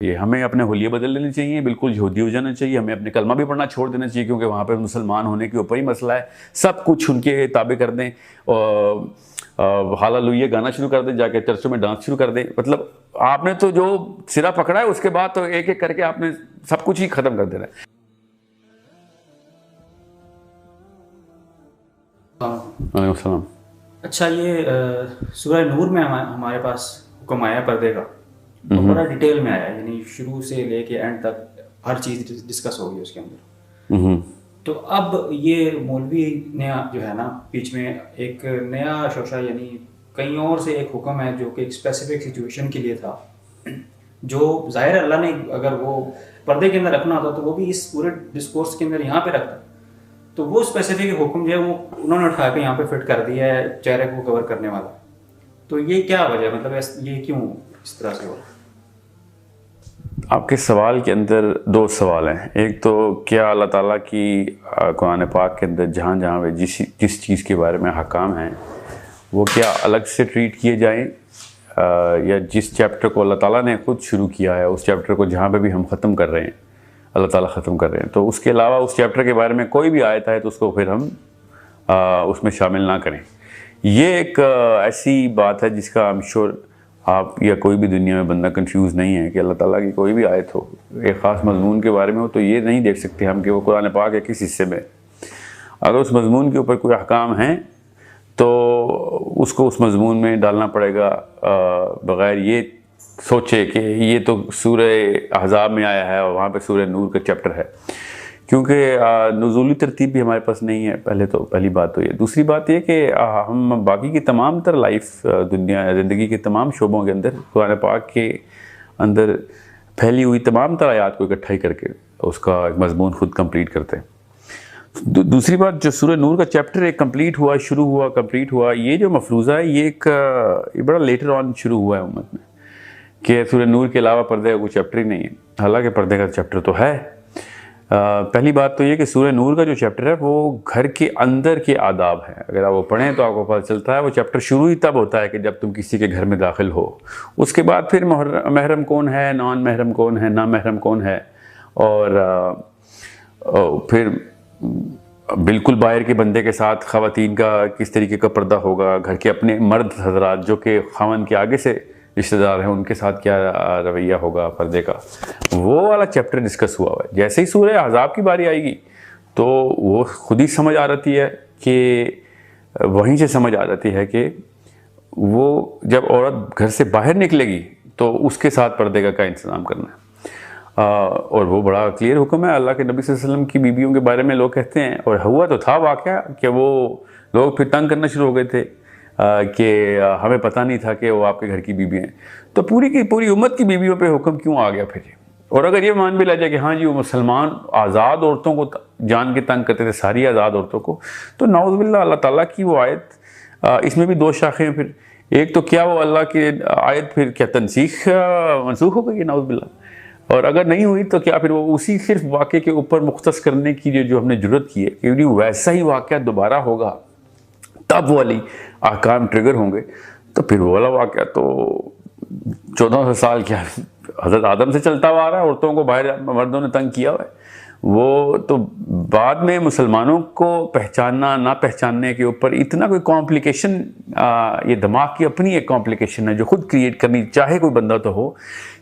ये हमें अपने हुलिये बदल लेने चाहिए, बिल्कुल यहूदी हो जाना चाहिए, हमें अपने कलमा भी पढ़ना छोड़ देना चाहिए, क्योंकि वहाँ पे मुसलमान होने के ऊपर ही मसला है। सब कुछ उनके ताबे कर दें और हालेलुया गाना शुरू कर दें, जाके चर्चों में डांस शुरू कर दें। मतलब आपने तो जो सिरा पकड़ा है उसके बाद तो एक एक करके आपने सब कुछ ही खत्म कर देना है। वालेकुम सलाम। अच्छा, ये सूरह नूर में हमारे पास हुक्म आया पर्दे का, तो बड़ा डिटेल में आया, यानी शुरू से लेके एंड तक हर चीज़ डिस्कस होगी उसके अंदर। तो अब ये मौलवी ने जो है ना, बीच में एक नया शोशा, यानी कहीं और से एक हुक्म है जो कि एक स्पेसिफिक सिचुएशन के लिए था, जो ज़ाहिर अल्लाह ने अगर वो पर्दे के अंदर रखना होता तो वो भी इस पूरे डिस्कोर्स के अंदर यहाँ पे रखता। तो वो स्पेसिफिक हुक्म जो है वो उन्होंने उठा के यहाँ पे फिट कर दिया है, चेहरे को कवर करने वाला। तो ये क्या वजह, मतलब ये क्यों इस तरह से हुआ? आपके सवाल के अंदर दो सवाल हैं। एक तो क्या अल्लाह ताला की कुरान पाक के अंदर जहाँ जहाँ वे जिस चीज़ के बारे में हकाम हैं वो क्या अलग से ट्रीट किए जाएं, या जिस चैप्टर को अल्लाह ताला ने खुद शुरू किया है उस चैप्टर को जहाँ पे भी हम ख़त्म कर रहे हैं, अल्लाह ताला ख़त्म कर रहे हैं, तो उसके अलावा उस चैप्टर के बारे में कोई भी आयत है तो उसको फिर हम उसमें शामिल ना करें। ये एक ऐसी बात है जिसका आई एम श्योर आप या कोई भी दुनिया में बंदा कंफ्यूज नहीं है कि अल्लाह ताला की कोई भी आयत हो, एक ख़ास मजमून के बारे में हो, तो ये नहीं देख सकते हम कि वो कुरान पाक के किस हिस्से में। अगर उस मजमून के ऊपर कोई अहकाम हैं तो उसको उस मजमून में डालना पड़ेगा, बग़ैर ये सोचे कि ये तो सूरह अहज़ाब में आया है और वहाँ पे सूरह नूर का चैप्टर है, क्योंकि नुज़ूली तरतीब भी हमारे पास नहीं है। पहली बात तो ये। दूसरी बात ये कि हम बाकी की तमाम तर लाइफ दुनिया ज़िंदगी के तमाम शोबों के अंदर कुरान पाक के अंदर फैली हुई तमाम तर आयात को इकट्ठा ही करके उसका एक मजमून खुद कंप्लीट करते हैं। दूसरी बात, जो सूरह नूर का चैप्टर एक कंप्लीट हुआ, कंप्लीट हुआ, ये जो मफरूज़ा है ये बड़ा लेटर ऑन शुरू हुआ है उम्मत में कि सूरह नूर के अलावा पर्दे का कोई चैप्टर ही नहीं है। हालांकि पर्दे का चैप्टर तो है। पहली बात तो ये कि सूरह नूर का जो चैप्टर है वो घर के अंदर के आदाब हैं। अगर आप वो पढ़ें तो आपको पता चलता है वो चैप्टर शुरू ही तब होता है कि जब तुम किसी के घर में दाखिल हो। उसके बाद फिर महरम कौन है, नॉन महरम कौन है, ना महरम कौन है, और फिर बिल्कुल बाहर के बंदे के साथ ख़वातीन का किस तरीके का पर्दा होगा, घर के अपने मर्द हजरात जो कि ख़ावंद के आगे से रिश्तेदार हैं उनके साथ क्या रवैया होगा पर्दे का, वो वाला चैप्टर डिस्कस हुआ है। जैसे ही सूरह अहज़ाब की बारी आएगी तो वो खुद ही समझ आ जाती है कि वहीं से समझ आ जाती है कि वो जब औरत घर से बाहर निकलेगी तो उसके साथ पर्दे का क्या इंतज़ाम करना है। और वो बड़ा क्लियर हुक्म है। अल्लाह के नबी सल्लल्लाहु अलैहि वसल्लम की बीबियों के बारे में लोग कहते हैं, और हुआ तो था वाक़या, कि वो लोग फिर तंग करना शुरू हो गए थे कि हमें पता नहीं था कि वो आपके घर की बीबी हैं। तो पूरी की पूरी उम्मत की बीबियों पे हुक्म क्यों आ गया फिर? और अगर ये मान भी लिया जाए कि हाँ जी वो मुसलमान आज़ाद औरतों को जान के तंग करते थे, सारी आज़ाद औरतों को, तो नाउज़ुबिल्लाह अल्लाह ताला की वो आयत, इसमें भी दो शाखें हैं फिर। एक तो क्या वो अल्लाह की आयत फिर क्या तनसीख मनसूख हो गई है नाउज़ुबिल्लाह, और अगर नहीं हुई तो क्या फिर वो उसी सिर्फ वाक़े के ऊपर मुख्तस करने की जो हमने ज़रूरत की है कि वैसा ही वाक़या दोबारा होगा तब वो वाली अहकाम ट्रिगर होंगे। तो फिर वो वाला वाक़या तो 1400 साल क्या हज़रत आदम से चलता हुआ आ रहा है, औरतों को बाहर मर्दों ने तंग किया हुआ है। वो तो बाद में मुसलमानों को पहचानना ना पहचानने के ऊपर इतना कोई कॉम्प्लिकेशन, ये दिमाग की अपनी एक कॉम्प्लिकेशन है जो खुद क्रिएट करनी चाहे कोई बंदा तो हो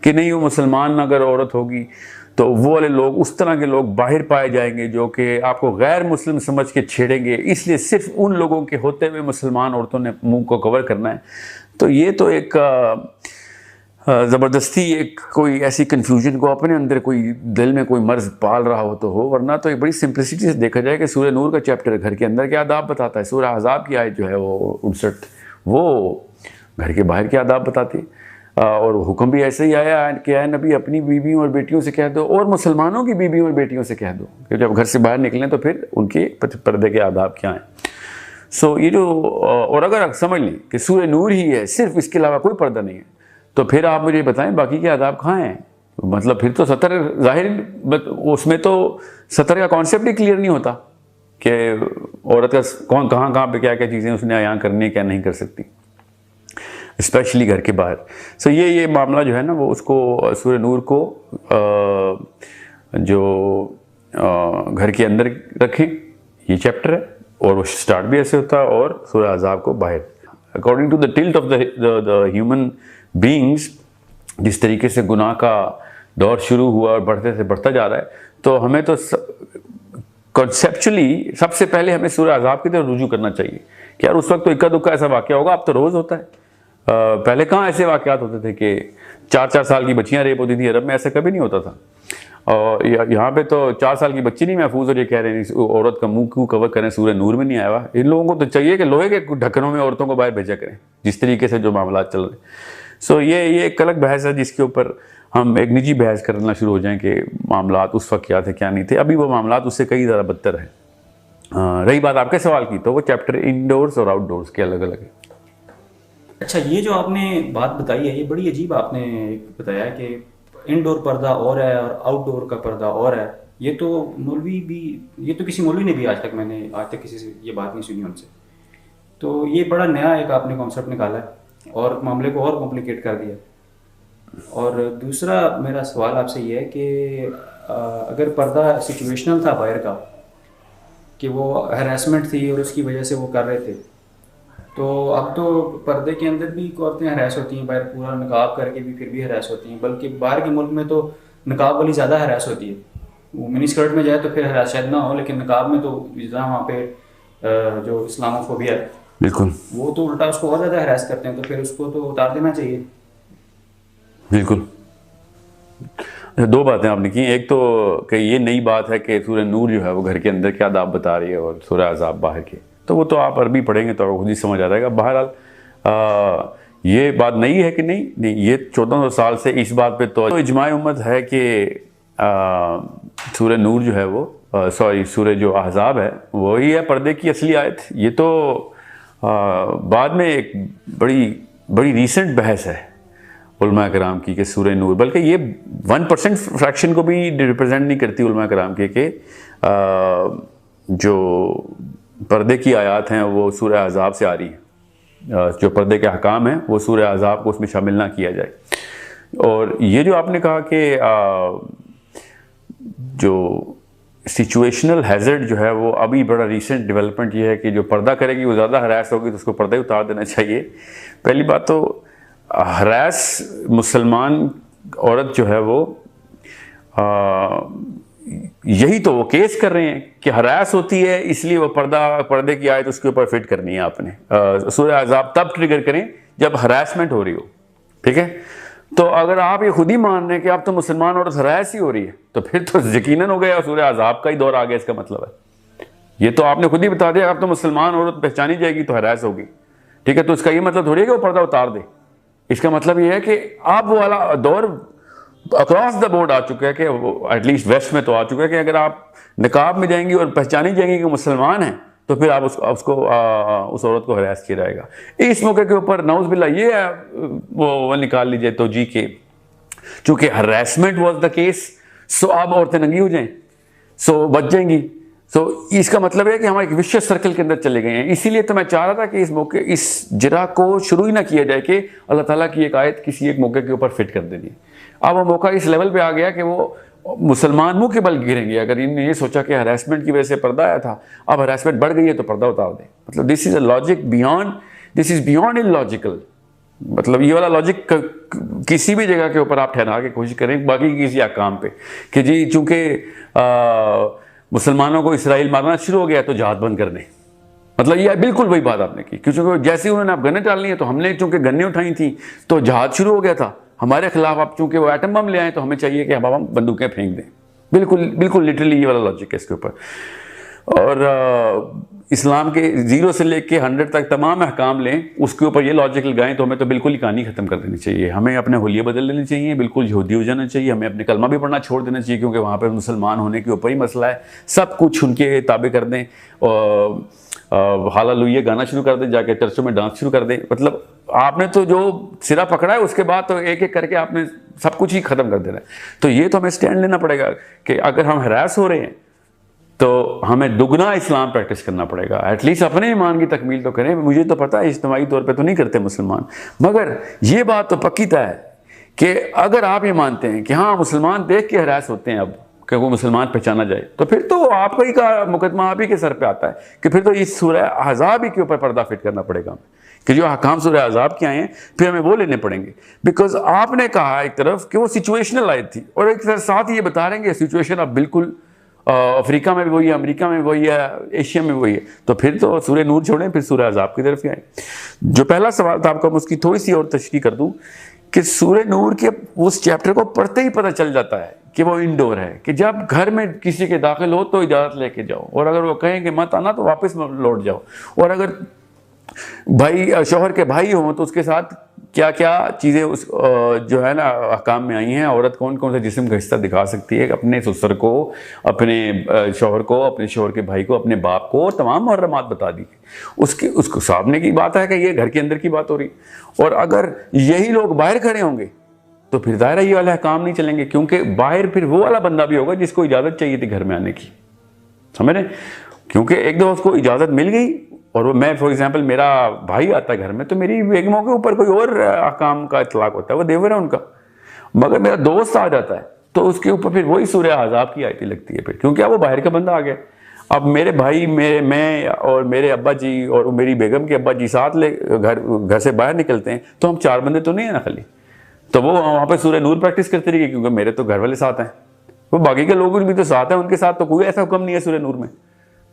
कि नहीं वो मुसलमान अगर औरत होगी तो वो वाले लोग, उस तरह के लोग बाहर पाए जाएंगे जो कि आपको गैर मुस्लिम समझ के छेड़ेंगे, इसलिए सिर्फ उन लोगों के होते हुए मुसलमान औरतों ने मुंह को कवर करना है। तो ये तो एक ज़बरदस्ती एक कोई ऐसी कन्फ्यूजन को अपने अंदर कोई दिल में कोई मर्ज़ पाल रहा हो तो हो, वरना तो एक बड़ी सिंपलिसिटी से देखा जाए कि सूरह नूर का चैप्टर घर के अंदर के आदाब बताता है। सूरह अहज़ाब की आयत जो है वो 59 वो घर के बाहर के आदाब बताती है। और हुक्म भी ऐसे ही आया कि आए नबी अपनी बीवियों और बेटियों से कह दो और मुसलमानों की बीवियों और बेटियों से कह दो कि जब घर से बाहर निकलें तो फिर उनके पर्दे के आदाब क्या हैं। सो ये जो, और अगर आप समझ लें कि सूरह नूर ही है, सिर्फ इसके अलावा कोई पर्दा नहीं है, तो फिर आप मुझे बताएं बाकी के आदाब कहाँ हैं? मतलब फिर तो सतर ज़ाहिर उसमें तो सतर का कॉन्सेप्ट ही क्लियर नहीं होता कि औरत का कौन कहाँ पे क्या क्या चीज़ें उसने यहाँ करनी है क्या नहीं कर सकती। स्पेशली घर के बाहर। सो ये मामला जो है ना वो उसको सूरह नूर को जो घर के अंदर रखें, ये चैप्टर है और वो स्टार्ट भी ऐसे होता है, और सूरह अहज़ाब को बाहर। According to the tilt of the human beings, जिस तरीके से गुनाह का दौर शुरू हुआ और बढ़ते से बढ़ता जा रहा है, तो हमें तो कॉन्सेप्चुअली सबसे पहले हमें सूरह अहज़ाब की तरफ रुजू करना चाहिए कि यार उस वक्त तो इक्का दुक्का ऐसा वाक़या होगा, अब तो रोज़ होता है। पहले कहाँ ऐसे वाक़यात होते थे कि 4-4 साल की बच्चियाँ रेप होती थी, अरब में ऐसा कभी नहीं होता था। और यहाँ पे तो 4 साल की बच्ची नहीं महफूज, और ये कह रहे हैं औरत का मुंह क्यों कवर करें, सूरह नूर में नहीं आया हुआ। इन लोगों को तो चाहिए कि लोहे के ढक्कनों में औरतों को बाहर भेजा करें, जिस तरीके से जो मामला चल रहे हैं। सो ये एक अलग बहस है जिसके ऊपर हम एक निजी बहस करना शुरू हो जाएं कि मामला उस वक्त क्या थे क्या नहीं थे। अभी वो मामला उससे कई ज़्यादा बदतर है। रही बात आपके सवाल की, तो वो चैप्टर इंडोर्स और आउटडोर्स के अलग अलग है। अच्छा, ये जो आपने बात बताई है ये बड़ी अजीब आपने बताया कि इनडोर पर्दा और है और आउटडोर का पर्दा और है। ये तो किसी मौलवी ने भी आज तक किसी से ये बात नहीं सुनी उनसे। तो ये बड़ा नया एक आपने कॉन्सेप्ट निकाला है और मामले को और कॉम्प्लिकेट कर दिया। और दूसरा मेरा सवाल आपसे ये है कि अगर पर्दा सिचुएशनल था बाहर का, कि वो हैरेसमेंट थी और उसकी वजह से वो कर रहे थे, तो अब तो पर्दे के अंदर भी औरतें हरास होती हैं, बाहर पूरा निकाब करके भी फिर भी हरास होती हैं, बल्कि बाहर के मुल्क में तो निकाब वाली ज़्यादा हरास होती है। वो मिनी स्कर्ट में जाए तो फिर हरास शायद ना हो, लेकिन निकाब में तो ज़्यादा वहाँ पे जो इस्लामोफोबिया है बिल्कुल, वो तो उल्टा उसको और ज़्यादा हरास करते हैं, तो फिर उसको तो उतार देना चाहिए। बिल्कुल। दो बातें आपने की, एक तो कि ये नई बात है कि सूरह नूर जो है वो घर के अंदर क्या आदाब बता रही है और सूरह अहज़ाब बाहर के, तो वो तो आप अरबी पढ़ेंगे तो आपको खुद ही समझ आ जाएगा। बहरहाल ये बात नई है कि नहीं, ये 1400 साल से इस बात पे तो इजमाए उम्मत है कि सूरह नूर जो है वो सूरह जो अहज़ाब है वही है पर्दे की असली आयत। ये तो बाद में एक बड़ी रीसेंट बहस है उलमा कराम की कि सूरह नूर, बल्कि ये 1% फ्रैक्शन को भी रिप्रेजेंट नहीं करती उलमा कराम के जो पर्दे की आयत हैं वो सूरह अहज़ाब से आ रही हैं। जो पर्दे के अहकाम हैं वो सूरह अहज़ाब को उसमें शामिल ना किया जाए। और ये जो आपने कहा कि जो सिचुएशनल हैज़र्ड जो है वो अभी बड़ा रीसेंट डेवलपमेंट ये है कि जो पर्दा करेगी वो ज़्यादा हरास होगी तो उसको पर्दा ही उतार देना चाहिए। पहली बात तो हरास मुसलमान औरत जो है वो यही तो वो केस कर रहे हैं कि हरास होती है इसलिए वो पर्दे की आयत उसके ऊपर फिट करनी है आपने। सूरह अहज़ाब तब ट्रिगर करें जब हरासमेंट हो रही हो, ठीक है। तो अगर आप ये खुद ही मान रहे हैं कि आप तो मुसलमान औरत हरास ही हो रही है तो फिर तो यकीनन हो गया सूरह अहज़ाब का ही दौर आ गया, इसका मतलब है। ये तो आपने खुद ही बता दिया आप तो मुसलमान औरत पहचानी जाएगी तो हरास होगी, ठीक है। तो इसका ये मतलब थोड़ी है कि वो पर्दा उतार दे। इसका मतलब ये है कि आप वो वाला दौर अक्रॉस द बोर्ड आ चुका है कि एटलीस्ट वेस्ट में तो आ चुका है कि अगर आप निकाब में जाएंगी और पहचानी जाएंगी कि मुसलमान हैं तो फिर आप उस औरत को हरास किया जाएगा। इस मौके के ऊपर नाउज़ बिल्लाह ये है वो निकाल लीजिए तो जी के चूँकि हरासमेंट वाज द केस, सो अब औरतें नंगी हो जाएं, सो बच जाएंगी। सो इसका मतलब है कि हम एक विशियस सर्कल के अंदर चले गए हैं। इसीलिए तो मैं चाह रहा था कि इस जरा को शुरू ही ना किया जाए कि अल्लाह ताला की एक आयत किसी एक मौके के ऊपर फिट कर देनी। अब वो मौका इस लेवल पे आ गया कि वो मुसलमान मुंह के बल गिरेंगे अगर इन्होंने ये सोचा कि हरासमेंट की वजह से पर्दा आया था, अब हरासमेंट बढ़ गई है तो पर्दा उतार दें। मतलब this is a logic beyond illogical. मतलब ये वाला लॉजिक किसी भी जगह के ऊपर आप ठहरा के कोशिश करें बाकी किसी काम पे कि जी चूँकि मुसलमानों को इसराइल मारना शुरू हो गया तो जहाद बंद कर दें। मतलब ये बिल्कुल वही बात आपने की, क्योंकि जैसे उन्होंने आप गन्ने डालनी है तो हमने चूंकि गन्ने उठाई थी तो जहाद शुरू हो गया था हमारे खिलाफ। आप चूंकि वो एटम बम ले आए तो हमें चाहिए कि हम बंदूकें फेंक दें। बिल्कुल लिटरली ये वाला लॉजिक है इसके ऊपर। और इस्लाम के 0 से लेके 100 तक तमाम अहकाम लें, उसके ऊपर ये लॉजिक लगाएं तो हमें तो बिल्कुल ही कहानी ख़त्म कर देनी चाहिए। हमें अपने हुलिये बदल लेने चाहिए, बिल्कुल यहूदी हो जाना चाहिए, हमें अपने कलमा भी पढ़ना छोड़ देना चाहिए क्योंकि वहाँ पर मुसलमान होने के ऊपर ही मसला है। सब कुछ उनके ताबे कर दें और हालेलुया गाना शुरू कर दें, जाके चर्चों में डांस शुरू कर दें। मतलब आपने तो जो सिरा पकड़ा है उसके बाद तो एक एक करके आपने सब कुछ ही ख़त्म कर देना है। तो ये तो हमें स्टैंड लेना पड़ेगा कि अगर हम हरास हो रहे हैं तो हमें दुगना इस्लाम प्रैक्टिस करना पड़ेगा। एटलीस्ट अपने ईमान की तकमील तो करें। मुझे तो पता है इज्तिमाई तौर पे तो नहीं करते मुसलमान, मगर ये बात तो पक्की तय है कि अगर आप ये मानते हैं कि हाँ मुसलमान देख के हरास होते हैं अब कि वो मुसलमान पहचाना जाए, तो फिर तो आप ही का मुकदमा आप ही के सर पे आता है कि फिर तो इस सूरह अहज़ाब ही के ऊपर पर्दा फिट करना पड़ेगा हमें कि जो अहकाम सूरह अहज़ाब के आए हैं फिर हमें वो लेने पड़ेंगे। बिकॉज आपने कहा एक तरफ कि वो सिचुएशनल आयत थी और एक तरफ साथ ये बता रहे हैं कि सिचुएशन अब बिल्कुल अफ्रीका में भी वही है, अमेरिका में वही है, एशिया में वही है। तो फिर तो सूरह नूर छोड़ें, फिर सूरह अहज़ाब की तरफ ही आए। जो पहला सवाल था आपका, मैं उसकी थोड़ी सी और तशरीह कर दूं कि सूरह नूर के उस चैप्टर को पढ़ते ही पता चल जाता है कि वो इंडोर है, कि जब घर में किसी के दाखिल हो तो इजाज़त लेके जाओ, और अगर वो कहें कि मत आना तो वापस लौट जाओ, और अगर भाई शौहर के भाई हों तो उसके साथ क्या क्या चीज़ें उस जो है ना अहकाम में आई हैं। औरत कौन कौन से जिस्म का हिस्सा दिखा सकती है, अपने ससुर को, अपने शौहर को, अपने शौहर के भाई को, अपने बाप को, और तमाम मुहर्रमात बता दी। उसको सामने की बात है कि ये घर के अंदर की बात हो रही। और अगर यही लोग बाहर खड़े होंगे तो फिर दायरा ये वाले काम नहीं चलेंगे, क्योंकि बाहर फिर वो वाला बंदा भी होगा जिसको इजाज़त चाहिए थी घर में आने की, समझ रहे? क्योंकि एक दो उसको इजाज़त मिल गई और वो, मैं फॉर एग्जांपल मेरा भाई आता है घर में तो मेरी बेगमों के ऊपर कोई और अहकाम का इतलाक होता है, वो देवर है उनका। मगर मेरा दोस्त आ जाता है तो उसके ऊपर फिर वही सूरह अहज़ाब की आयतें लगती है फिर, क्योंकि अब वो बाहर का बंदा आ गया। अब मेरे भाई, मैं और मेरे अब्बा जी और मेरी बेगम के अब्बा जी साथ ले घर से बाहर निकलते हैं तो हम 4 बंदे तो नहीं है ना खाली, तो वो वहाँ पे सूरह नूर प्रैक्टिस करते रहिए, क्योंकि मेरे तो घर वाले साथ हैं, वो बाकी के लोग भी तो साथ हैं, उनके साथ तो कोई ऐसा हुक्म नहीं है सूरह नूर में।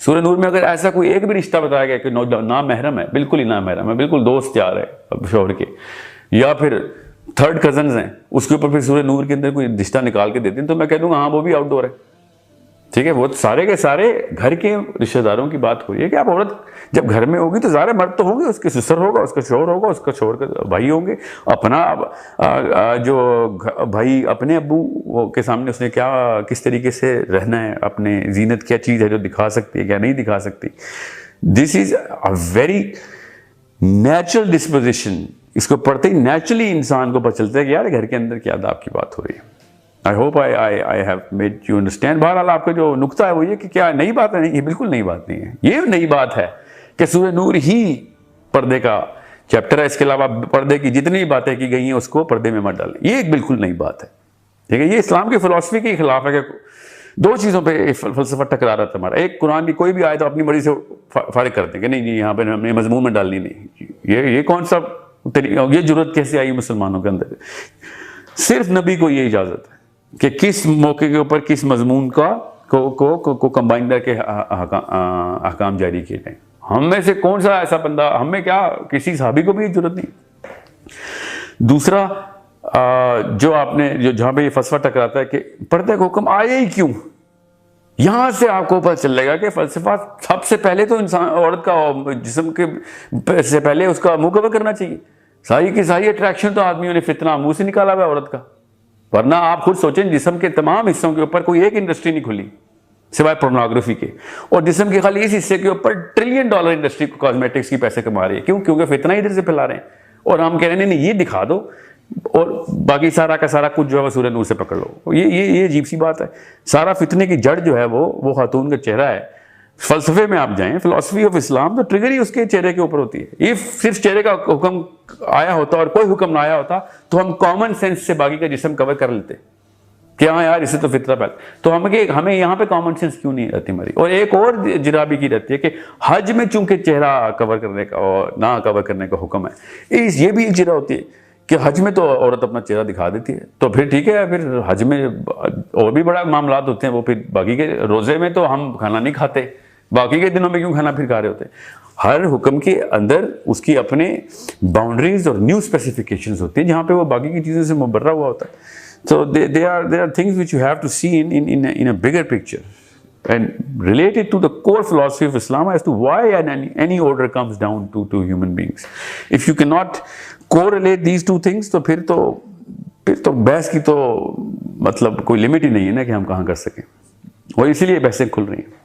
सूरह नूर में अगर ऐसा कोई एक भी रिश्ता बताया गया कि ना महरम है, बिल्कुल ही ना महरम है, बिल्कुल दोस्त यार है शौहर के, या फिर थर्ड कजन्स हैं, उसके ऊपर फिर सूरह नूर के अंदर कोई रिश्ता निकाल के देते हैं तो मैं कह दूंगा हाँ वो भी आउटडोर है, ठीक है। वो सारे के सारे घर के रिश्तेदारों की बात हो रही है कि आप औरत जब घर में होगी तो ज़ाहिर मर्द तो होंगे, उसके ससुर होगा, उसका शौहर होगा, उसका शौहर के भाई होंगे, अपना जो भाई अपने अब्बू के सामने उसने क्या किस तरीके से रहना है, अपने जीनत क्या चीज़ है जो दिखा सकती है क्या नहीं दिखा सकती। This is a very natural disposition. इसको पढ़ते ही नेचुरली इंसान को पता चलता है कि यार घर के अंदर क्या आदाब की बात हो रही है। I hope I have made you understand. बहरहाल आपका जो नुक्ता है वो ये कि क्या नई बात है? नहीं, ये बिल्कुल नई बात नहीं है। ये नई बात है कि सूरह नूर ही पर्दे का चैप्टर है, इसके अलावा पर्दे की जितनी बातें की गई हैं उसको पर्दे में मत डालें, ये एक बिल्कुल नई बात है, ठीक है। ये इस्लाम की फिलॉसफी के खिलाफ है कि 2 चीज़ों पर फलसफा टकरा रहा था हमारा। एक, कुरान की कोई भी आयत अपनी मर्जी से फारिग करते हैं कि नहीं जी यहाँ पर हमने मजमून में डालनी नहीं, ये कौन सा तरीका, ये जरूरत कैसे आई मुसलमानों के अंदर? सिर्फ नबी को ये इजाज़त है कि किस मौके के ऊपर किस मजमून को कंबाइन करके अहकाम जारी किए जाए। हम में से कौन सा ऐसा बंदा, हमें क्या किसी सहाबी को भी जरूरत नहीं। दूसरा, जो आपने जो जहाँ पे ये फलसफा टकराता है कि पर्दे का हुक्म आया ही क्यों, यहां से आपको पता चलेगा कि फलसफा सबसे पहले तो इंसान औरत का जिस्म के से पहले उसका मुंह कवर करना चाहिए। सारी की सारी अट्रैक्शन तो आदमियों ने फितना मुंह से निकाला हुआ औरत का, वरना आप खुद सोचें जिस्म के तमाम हिस्सों के ऊपर कोई एक इंडस्ट्री नहीं खुली सिवाय पोर्नोग्राफी के, और जिस्म के खाली इस हिस्से के ऊपर $1 ट्रिलियन इंडस्ट्री कॉस्मेटिक्स की पैसे कमा रही है। क्यों? क्योंकि फितना इधर से फैला रहे हैं और हम कह रहे हैं नहीं ये दिखा दो और बाकी सारा का सारा कुछ जो है सूरह नूर से पकड़ लो। ये अजीब सी बात है। सारा फितने की जड़ जो है वो खातून का चेहरा है। फलसफे में आप जाएं, फिलॉसफी ऑफ इस्लाम, तो ट्रिगर ही उसके चेहरे के ऊपर होती है। ये सिर्फ चेहरे का हुक्म आया होता और कोई हुक्म ना आया होता तो हम कॉमन सेंस से बाकी का जिस्म कवर कर लेते कि हाँ यार इससे तो फितरा पैदा, तो हमें यहाँ पे कॉमन सेंस क्यों नहीं रहती हमारी। और एक और जराबी की रहती है कि हज में चूंकि चेहरा कवर करने का और ना कवर करने का हुक्म है, ये भी एक जरा होती है कि हज में तो औरत अपना चेहरा दिखा देती है, तो फिर ठीक है, फिर हज में और भी बड़ा मामलात होते हैं। वो फिर बाकी के रोज़े में तो हम खाना नहीं खाते, बाकी के दिनों में क्यों खाना फिर खा रहे होते हैं? हर हुक्म के अंदर उसकी अपने बाउंड्रीज और न्यू स्पेसिफिकेशंस होती हैं जहाँ पे वो बाकी की चीज़ों से मुबर्रा हुआ होता है। So there are things which you have to see in a bigger picture and relate it to the core philosophy of Islam as to why any order comes down to human beings. If you cannot correlate these two things, तो फिर तो बहस की तो मतलब कोई limit ही नहीं है ना कि हम कहाँ कर सकें, और इसीलिए बहसें खुल रही हैं।